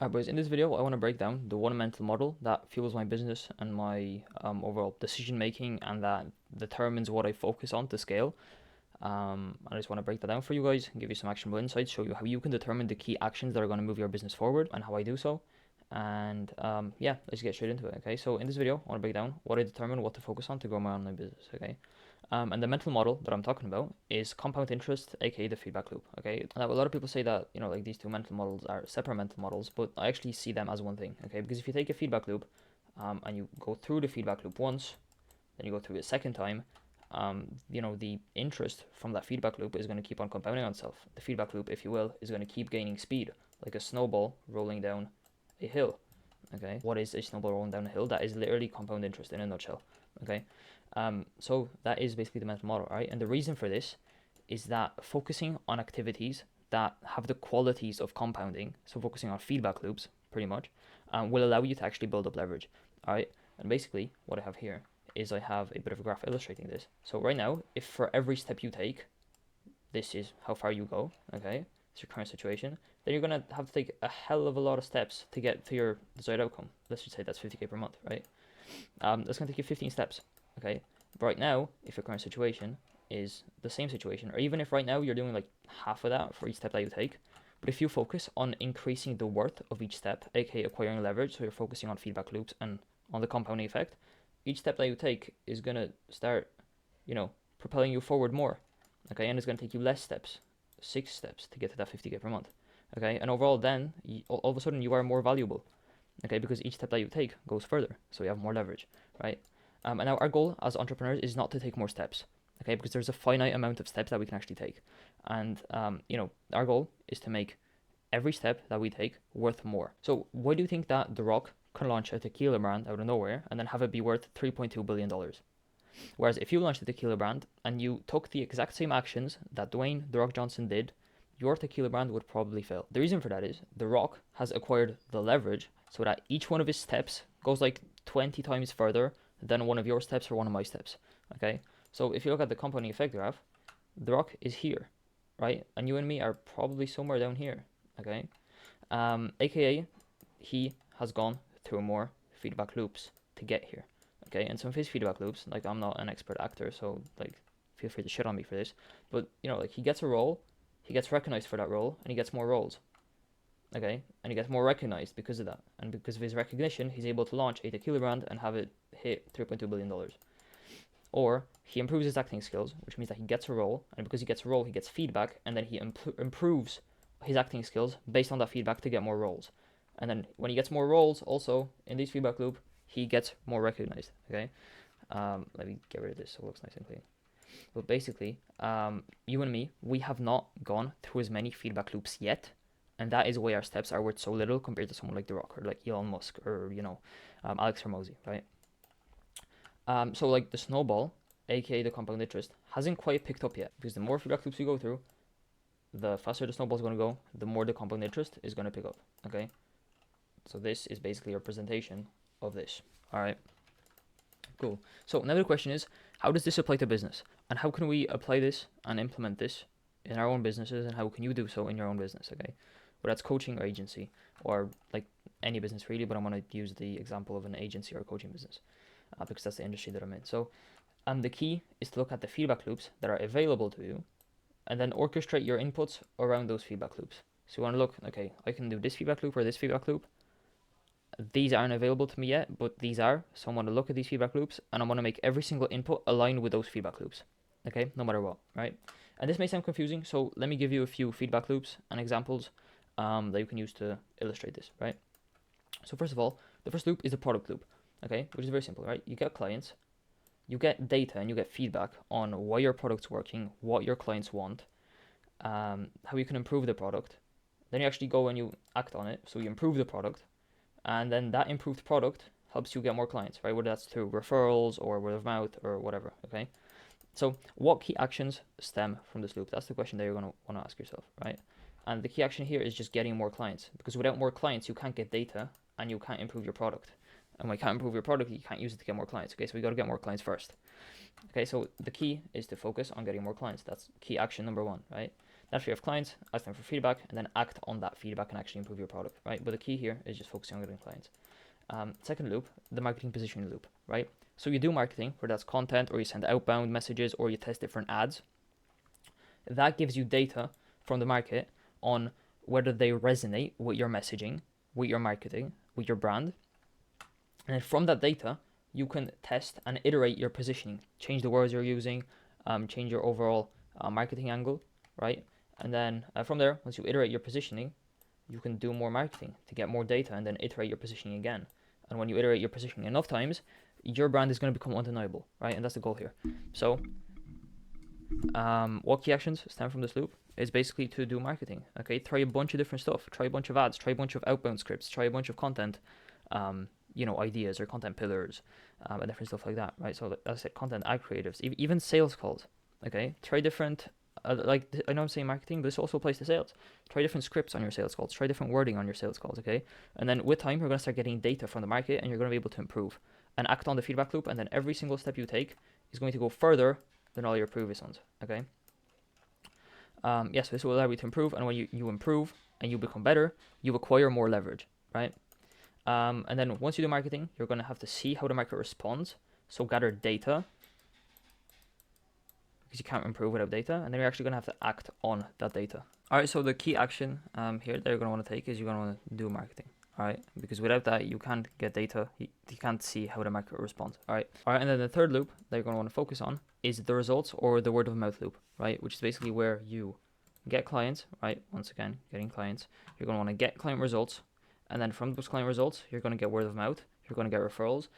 Alright, boys, in this video, I want to break down the one mental model that fuels my business and my overall decision making and that determines what I focus on to scale. I just want to break that down for you guys, give you some actionable insights, show you how you can determine the key actions that are going to move your business forward and how I do so. And yeah, let's get straight into it. Okay, so in this video, I want to break down what I determine what to focus on to grow my online business. Okay, and the mental model that I'm talking about is compound interest, aka the feedback loop. Okay, now a lot of people say that like these two mental models are separate mental models, but I actually see them as one thing. Okay, because if you take a feedback loop, and you go through the feedback loop once, then you go through it a second time, the interest from that feedback loop is going to keep on compounding on itself. The feedback loop, if you will, is going to keep gaining speed, like a snowball rolling down a hill. Okay, what is a snowball rolling down a hill? That is literally compound interest in a nutshell. Okay, so that is basically the mental model, right? And the reason for this is that focusing on activities that have the qualities of compounding, so focusing on feedback loops, pretty much, will allow you to actually build up leverage, all right? And basically, what I have here is I have a bit of a graph illustrating this. So right now, if for every step you take, this is how far you go, okay? It's your current situation, then you're gonna have to take a hell of a lot of steps to get to your desired outcome. Let's just say that's 50K per month, right? That's gonna take you 15 steps, okay? But right now, if your current situation is the same situation, or even if right now you're doing like half of that for each step that you take, but if you focus on increasing the worth of each step, aka acquiring leverage, so you're focusing on feedback loops and on the compounding effect, each step that you take is gonna start, propelling you forward more, okay? And it's gonna take you less steps, 6 steps to get to that 50K per month, okay? And overall, then all of a sudden you are more valuable, okay? Because each step that you take goes further, so you have more leverage, right? And now our goal as entrepreneurs is not to take more steps, okay? Because there's a finite amount of steps that we can actually take, and our goal is to make every step that we take worth more. So why do you think that The Rock can launch a tequila brand out of nowhere and then have it be worth $3.2 billion? Whereas if you launched a tequila brand and you took the exact same actions that Dwayne The Rock Johnson did, your tequila brand would probably fail. The reason for that is The Rock has acquired the leverage so that each one of his steps goes like 20 times further than one of your steps or one of my steps. Okay? So if you look at the compounding effect graph, The Rock is here, right? And you and me are probably somewhere down here. Okay? AKA, he has gone through more feedback loops to get here. Okay, and some of his feedback loops, like I'm not an expert actor, so like feel free to shit on me for this, but like he gets a role, he gets recognized for that role, and he gets more roles. Okay, and he gets more recognized because of that, and because of his recognition, he's able to launch a tequila brand and have it hit $3.2 billion. Or he improves his acting skills, which means that he gets a role, and because he gets a role, he gets feedback, and then he improves his acting skills based on that feedback to get more roles. And then when he gets more roles, also in this feedback loop, he gets more recognized. Okay, let me get rid of this so it looks nice and clean. But basically, you and me, we have not gone through as many feedback loops yet, and that is why our steps are worth so little compared to someone like The Rock or like Elon Musk or Alex Hormozy, right? So like the snowball, aka the compound interest, hasn't quite picked up yet because the more feedback loops you go through, the faster the snowball is going to go, the more the compound interest is going to pick up. Okay, so this is basically a representation of this. All right, cool. So another question is, how does this apply to business, and how can we apply this and implement this in our own businesses, and how can you do so in your own business? Okay, whether that's coaching or agency or like any business really, but I'm going to use the example of an agency or coaching business because that's the industry that I'm in. So, the key is to look at the feedback loops that are available to you and then orchestrate your inputs around those feedback loops. So you want to look, okay, I can do this feedback loop or this feedback loop. These aren't available to me yet, but these are. So I want to look at these feedback loops and I want to make every single input align with those feedback loops. Okay, no matter what, right? And this may sound confusing, so let me give you a few feedback loops and examples that you can use to illustrate this, right? So first of all, the first loop is the product loop, okay, which is very simple, right? You get clients, you get data, and you get feedback on why your product's working, what your clients want, how you can improve the product. Then you actually go and you act on it, so you improve the product, and then that improved product helps you get more clients, right? Whether that's through referrals or word of mouth or whatever, okay? So what key actions stem from this loop? That's the question that you're going to want to ask yourself, right? And the key action here is just getting more clients, because without more clients, you can't get data and you can't improve your product. And when you can't improve your product, you can't use it to get more clients. Okay, so we got to get more clients first. Okay, so the key is to focus on getting more clients. That's key action number one, right? After you have clients, ask them for feedback, and then act on that feedback and actually improve your product, right? But the key here is just focusing on getting clients. Second loop, the marketing positioning loop, right? So you do marketing, whether that's content or you send outbound messages or you test different ads. That gives you data from the market on whether they resonate with your messaging, with your marketing, with your brand. And from that data, you can test and iterate your positioning, change the words you're using, change your overall marketing angle, right? And then from there, once you iterate your positioning, you can do more marketing to get more data and then iterate your positioning again. And when you iterate your positioning enough times, your brand is going to become undeniable, right? And that's the goal here. So what key actions stem from this loop is basically to do marketing. Okay, try a bunch of different stuff. Try a bunch of ads. Try a bunch of outbound scripts. Try a bunch of content, ideas or content pillars, and different stuff like that. Right. So as I said, content ad creatives, even sales calls. Okay, try different. I know I'm saying marketing, but this also applies to sales. Try different scripts on your sales calls. Try different wording on your sales calls. Okay, and then with time, you're going to start getting data from the market, and you're going to be able to improve and act on the feedback loop. And then every single step you take is going to go further than all your previous ones. Okay. Yes, this will allow you to improve, and when you improve and you become better, you acquire more leverage, right? And then once you do marketing, you're going to have to see how the market responds. So gather data, because you can't improve without data, and then you're actually going to have to act on that data. All right, so the key action here that you're going to want to take is you're going to want to do marketing. All right, because without that, you can't get data. You can't see how the market responds. All right, and then the third loop that you're going to want to focus on is the results or the word of mouth loop, right? Which is basically where you get clients, right? Once again, getting clients. You're going to want to get client results, and then from those client results, you're going to get word of mouth. You're going to get referrals.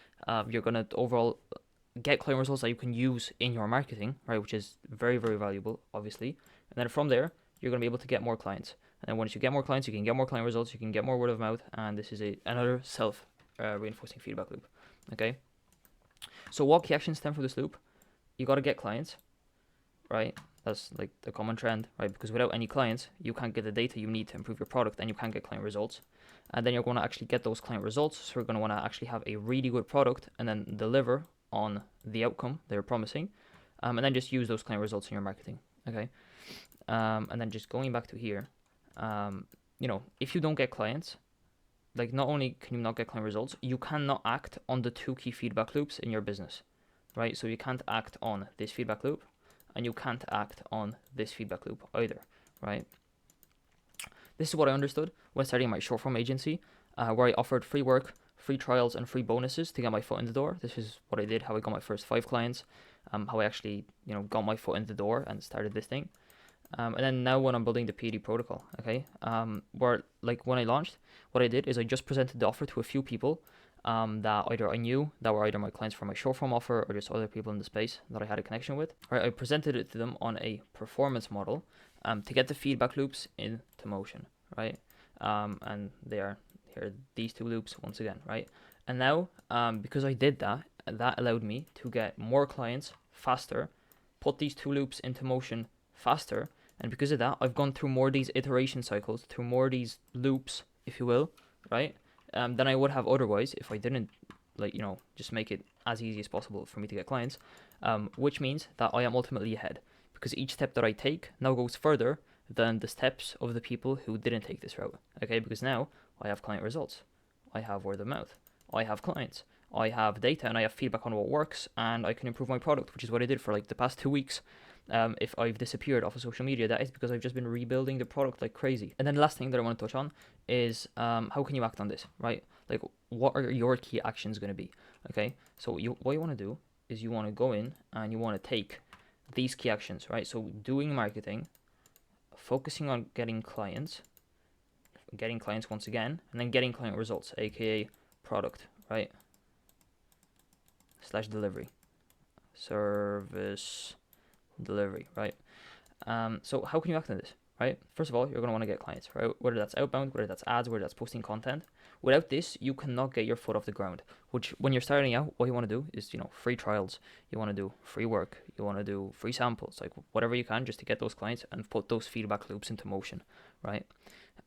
You're going to overall get client results that you can use in your marketing, right? Which is very, very valuable, obviously. And then from there, you're going to be able to get more clients. And once you get more clients, you can get more client results, you can get more word of mouth, and this is another self-reinforcing feedback loop. Okay. So what key actions stem from this loop? You got to get clients, right? That's like the common trend, right? Because without any clients, you can't get the data you need to improve your product, and you can't get client results. And then you're going to actually get those client results. So you're going to want to actually have a really good product and then deliver on the outcome they're promising, and then just use those client results in your marketing. Okay. And then just going back to here. If you don't get clients, like not only can you not get client results, you cannot act on the two key feedback loops in your business, right? So you can't act on this feedback loop and you can't act on this feedback loop either, right? This is what I understood when starting my short form agency, where I offered free work, free trials, and free bonuses to get my foot in the door. This is what I did, how I got my first 5 clients, how I actually, got my foot in the door and started this thing. And then now when I'm building the PAD protocol, okay, where like when I launched, what I did is I just presented the offer to a few people that either I knew that were either my clients for my short form offer or just other people in the space that I had a connection with. Right, I presented it to them on a performance model to get the feedback loops into motion, right? And they are here, these 2 loops once again, right? And now because I did that, that allowed me to get more clients faster, put these 2 loops into motion faster. And because of that, I've gone through more of these iteration cycles, through more of these loops, if you will, right? Than I would have otherwise if I didn't, just make it as easy as possible for me to get clients. Which means that I am ultimately ahead because each step that I take now goes further than the steps of the people who didn't take this route. Okay, because now I have client results, I have word of mouth, I have clients, I have data, and I have feedback on what works, and I can improve my product, which is what I did for like the past 2 weeks. If I've disappeared off of social media, that is because I've just been rebuilding the product like crazy. And then the last thing that I want to touch on is how can you act on this, right? Like, what are your key actions going to be? Okay, so what you want to do is you want to go in and you want to take these key actions, right? So doing marketing, focusing on getting clients once again, and then getting client results, aka product, right? / delivery, service delivery, right? So how can you act on this, right? First of all, you're going to want to get clients, right? Whether that's outbound, whether that's ads, whether that's posting content. Without this, you cannot get your foot off the ground, which when you're starting out, what you want to do is, free trials. You want to do free work. You want to do free samples, like whatever you can just to get those clients and put those feedback loops into motion, right?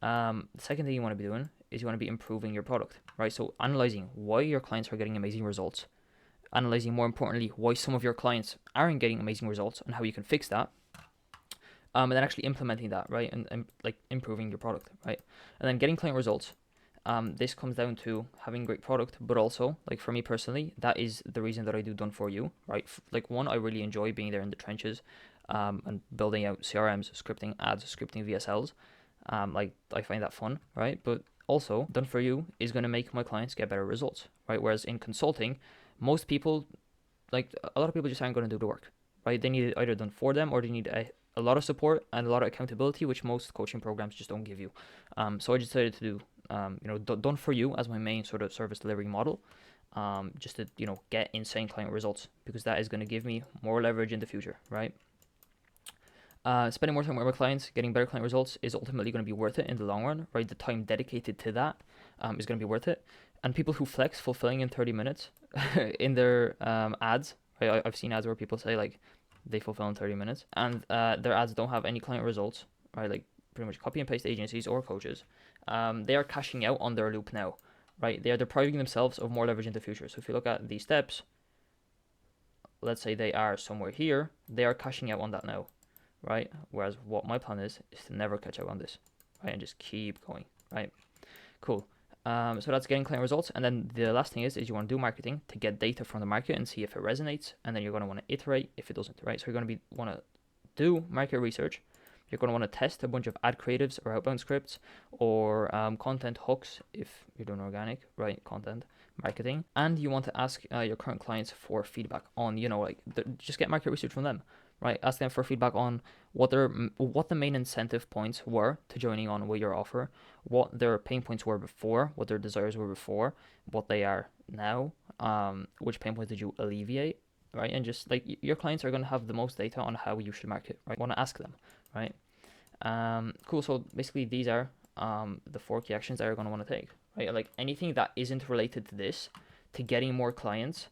The second thing you want to be doing is you want to be improving your product, right? So analyzing why your clients are getting amazing results, analyzing more importantly why some of your clients aren't getting amazing results and how you can fix that, and then actually implementing that, right, and like improving your product, right, and then getting client results. This comes down to having great product, but also, like for me personally, that is the reason that I do Done For You, right? Like one, I really enjoy being there in the trenches, and building out CRMs, scripting ads, scripting VSLs. Like I find that fun, right? But also, Done For You is going to make my clients get better results, right? Whereas in consulting, most people, like a lot of people just aren't going to do the work, right? They need it either done for them, or they need a lot of support and a lot of accountability, which most coaching programs just don't give you. So I decided to do, Done For You as my main sort of service delivery model, just to, get insane client results, because that is going to give me more leverage in the future, right? Spending more time with my clients, getting better client results is ultimately going to be worth it in the long run, right? The time dedicated to that is going to be worth it. And people who flex fulfilling in 30 minutes in their ads, right? I've seen ads where people say like they fulfill in 30 minutes, and their ads don't have any client results, right? Like pretty much copy and paste agencies or coaches. They are cashing out on their loop now, right? They are depriving themselves of more leverage in the future. So if you look at these steps, let's say they are somewhere here, they are cashing out on that now, right? Whereas what my plan is to never catch up on this, right? And just keep going, right? Cool. So that's getting client results. And then the last thing is you want to do marketing to get data from the market and see if it resonates. And then you're going to want to iterate if it doesn't, right? So you're going to want to do market research. You're going to want to test a bunch of ad creatives or outbound scripts or content hooks if you're doing organic, right? Content marketing. And you want to ask your current clients for feedback on, just get market research from them, right? Ask them for feedback on what the main incentive points were to joining on with your offer, what their pain points were before, what their desires were before, what they are now, which pain points did you alleviate, right? And just like your clients are going to have the most data on how you should market, right? You want to ask them, right? Cool. So basically, these are the 4 key actions that you're going to want to take, right? Like anything that isn't related to this, to getting more clients,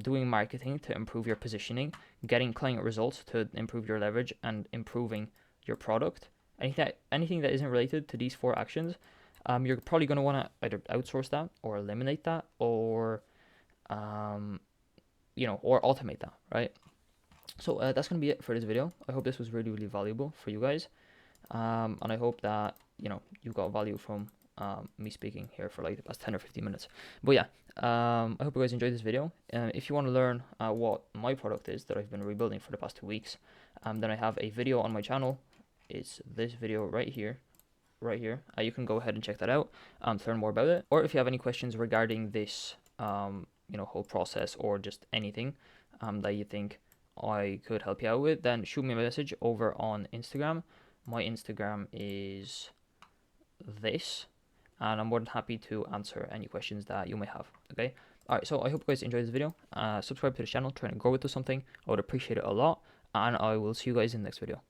doing marketing to improve your positioning, getting client results to improve your leverage, and improving your product. Anything that isn't related to these 4 actions, you're probably going to want to either outsource that or eliminate that, or or automate that, right? So that's going to be it for this video. I hope this was really, really valuable for you guys. And I hope that, you got value from me speaking here for like the past 10 or 15 minutes. But yeah, I hope you guys enjoyed this video. If you want to learn what my product is that I've been rebuilding for the past 2 weeks, then I have a video on my channel. It's this video right here. You can go ahead and check that out to learn more about it. Or if you have any questions regarding this, whole process, or just anything that you think I could help you out with, then shoot me a message over on Instagram. My Instagram is this, and I'm more than happy to answer any questions that you may have. Okay. All right. So I hope you guys enjoyed this video. Subscribe to the channel, trying to grow it to something. I would appreciate it a lot, and I will see you guys in the next video.